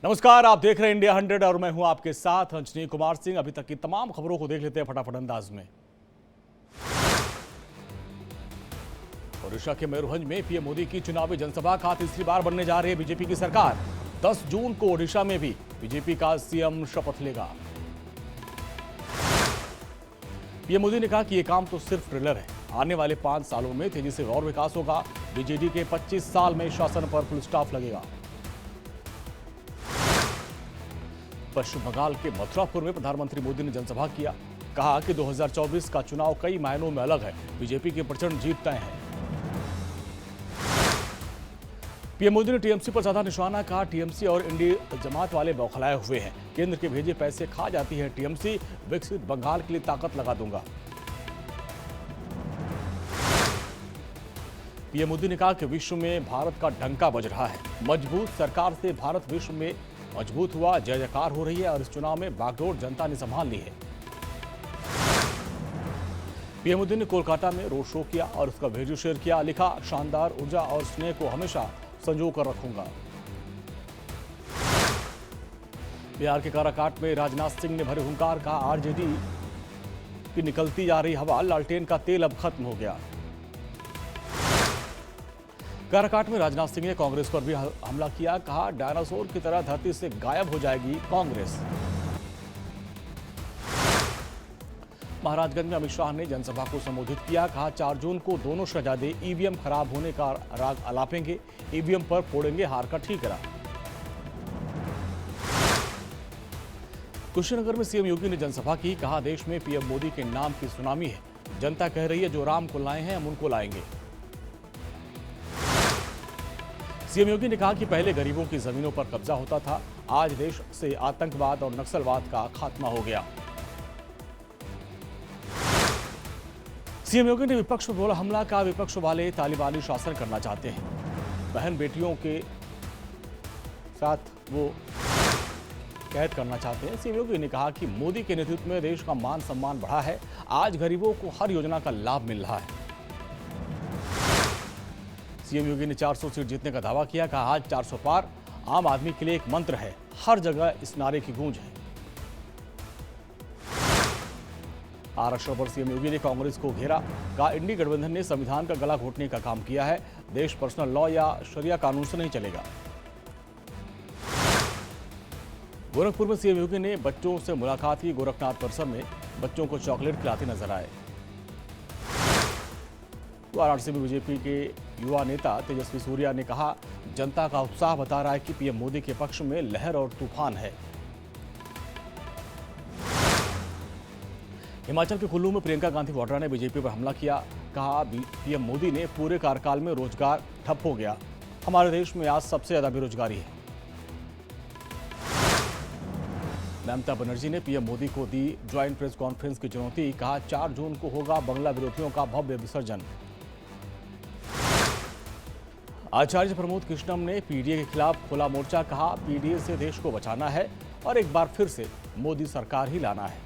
नमस्कार, आप देख रहे हैं इंडिया 100 और मैं हूं आपके साथ अंजनी कुमार सिंह। अभी तक की तमाम खबरों को देख लेते हैं फटाफट अंदाज में। ओडिशा के मयूरभंज में पीएम मोदी की चुनावी जनसभा का तीसरी बार बनने जा रही है बीजेपी की सरकार। 10 जून को ओडिशा में भी बीजेपी का सीएम शपथ लेगा। पीएम मोदी ने कहा कि यह काम तो सिर्फ ट्रेलर है, आने वाले 5 सालों में तेजी से और विकास होगा। बीजेडी के 25 साल में शासन पर फुल स्टॉप लगेगा। पश्चिम बंगाल के मथुरापुर में प्रधानमंत्री मोदी ने जनसभा किया। कहा कि 2024 का चुनाव कई मायनों में अलग है, बीजेपी की प्रचंड जीत तय है। पीएम मोदी ने टीएमसी पर ज्यादा निशाना। कहा टीएमसी और इंडी जमात वाले बौखलाए हुए हैं, केंद्र के भेजे पैसे खा जाती है टीएमसी, विकसित बंगाल के लिए ताकत लगा दूंगा। पीएम मोदी ने कहा कि विश्व में भारत का डंका बज रहा है, मजबूत सरकार से भारत विश्व में मजबूत हुआ, जय जयकार हो रही है और इस चुनाव में बागडोर जनता ने संभाल ली है। पीएम मोदी ने कोलकाता में रोड शो किया और उसका वीडियो शेयर किया। लिखा, शानदार ऊर्जा और स्नेह को हमेशा संजो कर रखूंगा। बिहार के काराकाट में राजनाथ सिंह ने भरे हुंकार। कहा आरजेडी की निकलती जा रही हवा, लालटेन का तेल अब खत्म हो गया। काराकाट में राजनाथ सिंह ने कांग्रेस पर भी हमला किया। कहा डायनासोर की तरह धरती से गायब हो जाएगी कांग्रेस। महाराजगंज में अमित शाह ने जनसभा को संबोधित किया। कहा 4 जून को दोनों शहजादे ईवीएम खराब होने का राग अलापेंगे, ईवीएम पर फोड़ेंगे हार का ठीकरा। कुशीनगर में सीएम योगी ने जनसभा की। कहा देश में पीएम मोदी के नाम की सुनामी है, जनता कह रही है जो राम को लाए हैं हम उनको लाएंगे। सीएम योगी ने कहा कि पहले गरीबों की जमीनों पर कब्जा होता था, आज देश से आतंकवाद और नक्सलवाद का खात्मा हो गया। सीएम योगी ने विपक्ष पर बोला हमला। का विपक्ष वाले तालिबानी शासन करना चाहते हैं, बहन बेटियों के साथ वो कैद करना चाहते हैं। सीएम योगी ने कहा कि मोदी के नेतृत्व में देश का मान सम्मान बढ़ा है, आज गरीबों को हर योजना का लाभ मिल रहा है। सीएम योगी ने 400 सीट जीतने का दावा किया। कहा आज 400 पार आम आदमी के लिए एक मंत्र है, हर जगह इस नारे की गूंज है। आरक्षण पर सीएम योगी ने कांग्रेस को घेरा। कहा इंडी गठबंधन ने संविधान का गला घोटने का काम किया है, देश पर्सनल लॉ या शरिया कानून से नहीं चलेगा। गोरखपुर में सीएम योगी ने बच्चों से मुलाकात की। गोरखनाथ परिसर में बच्चों को चॉकलेट खिलाते नजर आए। वाराणसी में बीजेपी के युवा नेता तेजस्वी सूर्या ने कहा जनता का उत्साह बता रहा है कि पीएम मोदी के पक्ष में लहर और तूफान है। हिमाचल के कुल्लू में प्रियंका गांधी वाड्रा ने बीजेपी पर हमला किया। कहा पीएम मोदी ने पूरे कार्यकाल में रोजगार ठप हो गया, हमारे देश में आज सबसे ज्यादा बेरोजगारी है। ममता बनर्जी ने पीएम मोदी को दी ज्वाइंट प्रेस कॉन्फ्रेंस की चुनौती। कहा 4 जून को होगा बंगला विरोधियों का भव्य विसर्जन। आचार्य प्रमोद कृष्णम ने पीडीए के खिलाफ खोला मोर्चा। कहा पीडीए से देश को बचाना है और एक बार फिर से मोदी सरकार ही लाना है।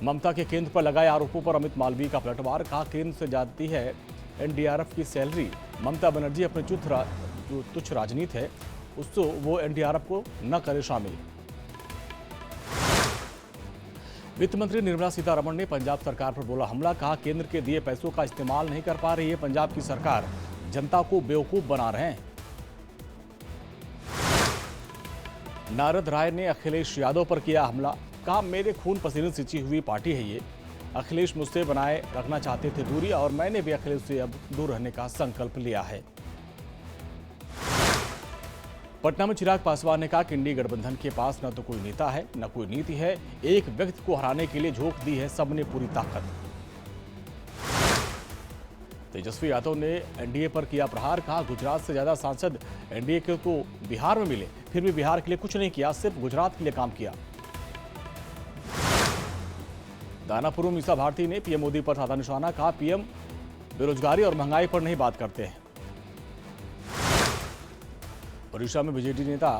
ममता के केंद्र पर लगाए आरोपों पर अमित मालवीय का पलटवार। कहा केंद्र से जाती है एनडीआरएफ की सैलरी, ममता बनर्जी अपने जो तुच्छ राजनीति है उसको वो एनडीआरएफ को न करे शामिल। वित्त मंत्री निर्मला सीतारमण ने पंजाब सरकार पर बोला हमला। कहा केंद्र के दिए पैसों का इस्तेमाल नहीं कर पा रही है पंजाब की सरकार, जनता को बेवकूफ बना रहे हैं। नारद राय ने अखिलेश यादव पर किया हमला। कहा मेरे खून पसीने सिंची हुई पार्टी है ये, अखिलेश मुझसे बनाए रखना चाहते थे दूरी और मैंने भी अखिलेश से अब दूर रहने का संकल्प लिया है। पटना में चिराग पासवान ने कहा कि इंडी गठबंधन के पास न तो कोई नेता है न कोई नीति है, एक व्यक्ति को हराने के लिए झोंक दी है सबने पूरी ताकत। तेजस्वी यादव ने एनडीए पर किया प्रहार। कहा गुजरात से ज्यादा सांसद एनडीए के तो बिहार में मिले, फिर भी बिहार के लिए कुछ नहीं किया, सिर्फ गुजरात के लिए काम किया। दानापुर में मीसा भारती ने पीएम मोदी पर साधा निशाना। कहा पीएम बेरोजगारी और महंगाई पर नहीं बात करते हैं। ओडिशा में बीजेडी नेता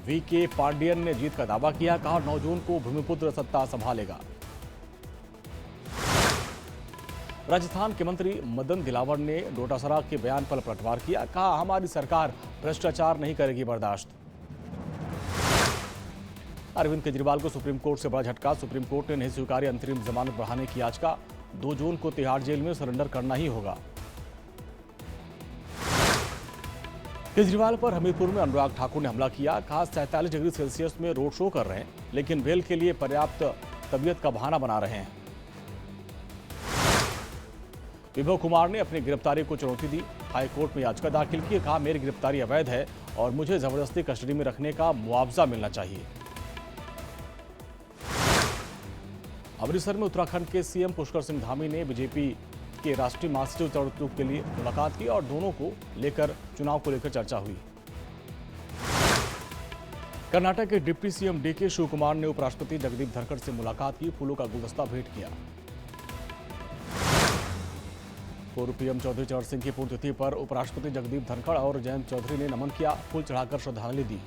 वीके पांडियन ने जीत का दावा किया। कहा 9 जून को भूमिपुत्र सत्ता संभालेगा। राजस्थान के मंत्री मदन दिलावर ने डोटासरा के बयान पर पलटवार किया। कहा, हमारी सरकार भ्रष्टाचार नहीं करेगी बर्दाश्त। अरविंद केजरीवाल को सुप्रीम कोर्ट से बड़ा झटका। सुप्रीम कोर्ट ने नहीं स्वीकारी अंतरिम जमानत बढ़ाने की याचिका। 2 जून को तिहाड़ जेल में सरेंडर करना ही होगा। केजरीवाल पर हमीरपुर में अनुराग ठाकुर ने हमला किया। कहा, 47 डिग्री सेल्सियस में रोड शो कर रहे हैं, लेकिन बेल के लिए पर्याप्त तबीयत का बहाना बना रहे हैं। विभव कुमार ने अपनी गिरफ्तारी को चुनौती दी। हाईकोर्ट में याचिका दाखिल की। कहा, मेरी गिरफ्तारी अवैध है और मुझे जबरदस्ती कस्टडी में रखने का मुआवजा मिलना चाहिए। अमृतसर में उत्तराखंड के सीएम पुष्कर सिंह धामी ने बीजेपी के राष्ट्रीय महासचिव तरुण चुग के लिए मुलाकात की और दोनों को लेकर चुनाव को लेकर चर्चा हुई। कर्नाटक के डिप्टी सीएम डीके शिवकुमार ने उपराष्ट्रपति जगदीप धनखड़ से मुलाकात की। फूलों का गुलदस्ता भेंट किया। पूर्व पीएम चौधरी चरण सिंह की पुण्यतिथि पर उपराष्ट्रपति जगदीप धनखड़ और जयंत चौधरी ने नमन किया, फूल चढ़ाकर श्रद्धांजलि दी।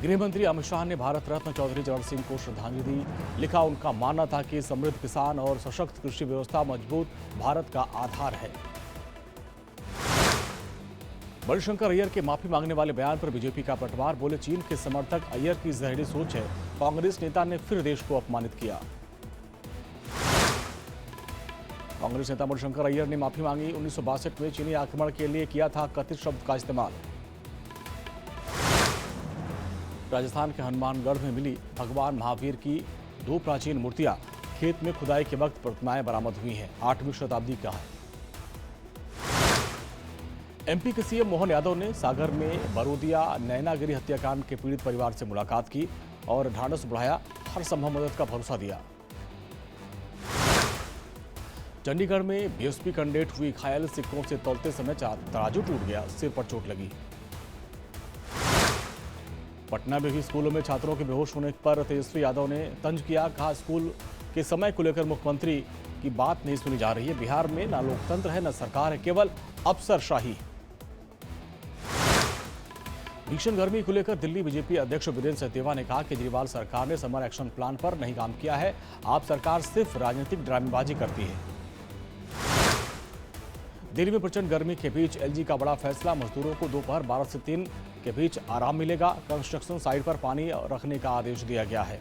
गृह मंत्री अमित शाह ने भारत रत्न चौधरी चरण सिंह को श्रद्धांजलि दी। लिखा, उनका मानना था कि समृद्ध किसान और सशक्त कृषि व्यवस्था मजबूत भारत का आधार है। मणिशंकर अय्यर के माफी मांगने वाले बयान पर बीजेपी का पलटवार। बोले, चीन के समर्थक अय्यर की जहरीली सोच है। कांग्रेस नेता ने फिर देश को अपमानित किया। कांग्रेस नेता मणिशंकर अय्यर ने माफी मांगी। 1962 में चीनी आक्रमण के लिए किया था कथित शब्द का इस्तेमाल। राजस्थान के हनुमानगढ़ में मिली भगवान महावीर की 2 प्राचीन मूर्तियां। खेत में खुदाई के वक्त प्रतिमाएं बरामद हुई हैं। 8वीं शताब्दी का है। एमपी के सीएम मोहन यादव ने सागर में बरोदिया नैनागिरी हत्याकांड के पीड़ित परिवार से मुलाकात की और ढांढस बढ़ाया। हर संभव मदद का भरोसा दिया। चंडीगढ़ में बीएसपी कैंडिडेट हुई घायल। सिक्कों से तौलते समय तराजू टूट गया, सिर पर चोट लगी। पटना में भी स्कूलों में छात्रों के बेहोश होने पर तेजस्वी यादव ने तंज किया। कहा, स्कूल के समय को लेकर मुख्यमंत्री की बात नहीं सुनी जा रही है। बिहार में न लोकतंत्र है न सरकार है, केवल अफसरशाही। भीषण गर्मी को लेकर दिल्ली बीजेपी अध्यक्ष वीरेंद्र सचदेवा ने कहा, केजरीवाल सरकार ने समर एक्शन प्लान पर नहीं काम किया है। आप सरकार सिर्फ राजनीतिक ड्रामेबाजी करती है। दिल्ली में प्रचंड गर्मी के बीच एलजी का बड़ा फैसला। मजदूरों को दोपहर 12 से 3 के बीच आराम मिलेगा। कंस्ट्रक्शन साइट पर पानी रखने का आदेश दिया गया है।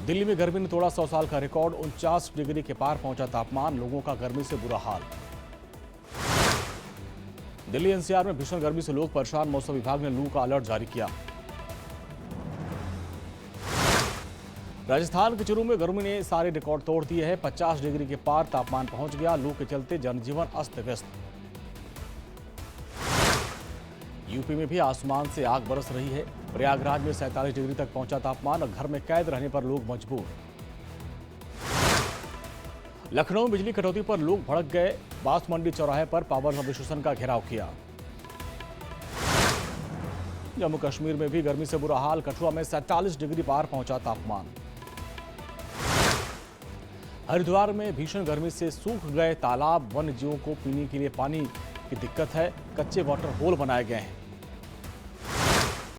दिल्ली में गर्मी ने तोड़ा 100 साल का रिकॉर्ड। 49 डिग्री के पार पहुंचा तापमान। लोगों का गर्मी से बुरा हाल। दिल्ली एनसीआर में भीषण गर्मी से लोग परेशान। मौसम विभाग ने लू का अलर्ट जारी किया। राजस्थान के चुरू में गर्मी ने सारे रिकॉर्ड तोड़ दिए हैं। 50 डिग्री के पार तापमान पहुंच गया। लू के चलते जनजीवन अस्त व्यस्त। यूपी में भी आसमान से आग बरस रही है। प्रयागराज में 47 डिग्री तक पहुंचा तापमान और घर में कैद रहने पर लोग मजबूर। लखनऊ में बिजली कटौती पर लोग भड़क गए। बांस मंडी चौराहे पर पावर सब स्टेशन का घेराव किया। जम्मू कश्मीर में भी गर्मी से बुरा हाल। कठुआ में 47 डिग्री पार पहुंचा तापमान। हरिद्वार में भीषण गर्मी से सूख गए तालाब। वन्य जीवों को पीने के लिए पानी की दिक्कत है। कच्चे वाटर होल बनाए गए हैं।